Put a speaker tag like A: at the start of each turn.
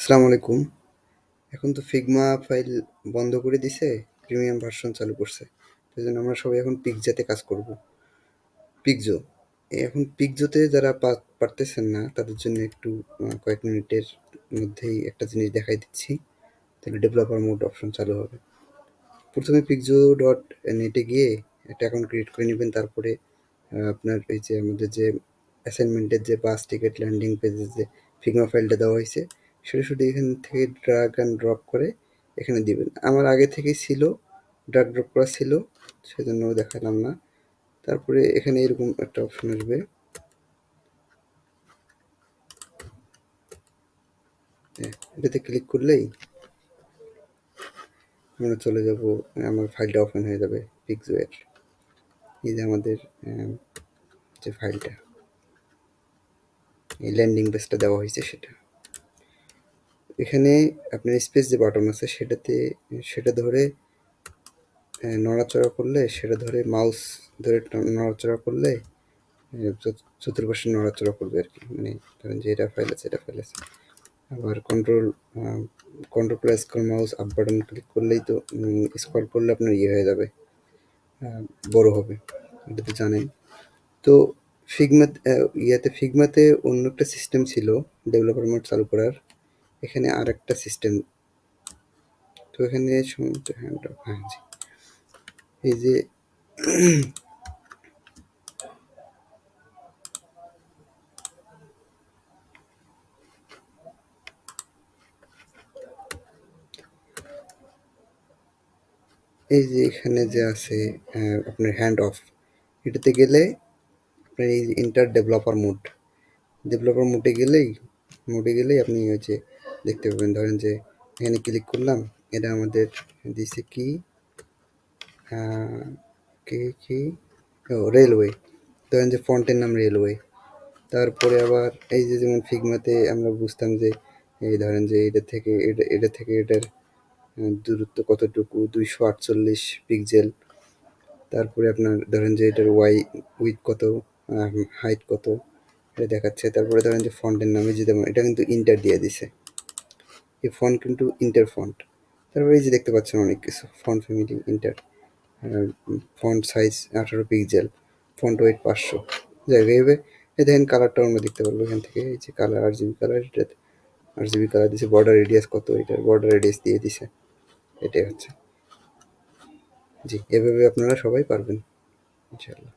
A: আসসালামু আলাইকুম। এখন তো ফিগমা ফাইল বন্ধ করে দিছে, প্রিমিয়াম ভার্সন চালু করছে। সেজন্য আমরা সবাই এখন পিকজাতে কাজ করব। পিকজো। এখন পিকজোতে যারা পারতেছেন না তাদের জন্য একটু কয়েক মিনিটের মধ্যেই একটা জিনিস দেখাই দিচ্ছি। তাহলে ডেভেলপার মোড অপশন চালু হবে। প্রথমে pixo.net গিয়ে একটা অ্যাকাউন্ট ক্রিয়েট করে নেবেন। তারপরে আপনার এই যে আমাদের যে অ্যাসাইনমেন্টের যে বাস টিকিট ল্যান্ডিং পেজের যে ফিগমা ফাইলটা দেওয়া হয়েছে সেটা শুধু এখান থেকে ড্রাগ অ্যান্ড ড্রপ করে এখানে দিবেন। আমার আগে থেকেই ছিল, ড্রাগ ড্রপ করা ছিল, সেজন্য দেখালাম না। তারপরে এখানে এরকম একটা অপশন আসবে, এটাতে ক্লিক করলেই আমরা চলে যাব, আমার ফাইলটা ওপেন হয়ে যাবে পিক্সো এর। এই যে আমাদের যে ফাইলটা, এই ল্যান্ডিং পেজটা দেওয়া হয়েছে সেটা। এখানে আপনার স্পেস যে বাটন আছে সেটা ধরে নড়াচড়া করলে, সেটা ধরে মাউস ধরে নড়াচড়া করলে চতুর্পাশে নড়াচড়া করবে আর কি। মানে ধরেন যে এটা ফাইল আছে, এটা ফাইল আছে। আবার control plus mouse up button click করলেই তো স্ক্রল করলে আপনার ইয়ে হয়ে যাবে, বড় হবে। এটা তো জানেন। তো ফিগমাতে অন্য একটা সিস্টেম ছিল ডেভেলপার মোড চালু করার। এখানে আর একটা সিস্টেম। তো এখানে হ্যাঁ জি, এই যে এখানে যে আছে আপনার হ্যান্ড অফ, এটাতে গেলে আপনার এই ইন্টার ডেভেলপার মোডে গেলেই আপনি ওই যে দেখতে পাবেন। ধরেন যে এখানে ক্লিক করলাম, এটা আমাদের দিছে কি কি ও রেলওয়ে। ধরেন যে ফন্টের নাম রেলওয়ে। তারপরে আবার এই যে যেমন ফিগমাতে আমরা বুঝতাম যে এই ধরেন যে এটা থেকে এটার দূরত্ব কতটুকু, 248 পিক্সেল। তারপরে আপনার ধরেন যে এটার উইথ কত, হাইট কত, এটা দেখাচ্ছে। তারপরে ধরেন যে ফন্টের নামে যে যেমন এটা কিন্তু ইন্টার দিয়ে দিছে, এই ফন্ট কিন্তু ইন্টার ফন্ট। তারপরে এই যে দেখতে পাচ্ছেন অনেক কিছু, font family inter, font size 18 pixel, font wait 500। যাই হোক, এইভাবে এই দেখেন কালারটাও আমরা দেখতে পারবো এখান থেকে। এই যে কালার, RGB কালার, এটাতে RGB কালার দিছে। বর্ডার রেডিয়াস কত, এটার বর্ডার রেডিয়াস দিয়ে দিছে। এটাই হচ্ছে। জি, এভাবে আপনারা সবাই পারবেন ইনশাআল্লাহ।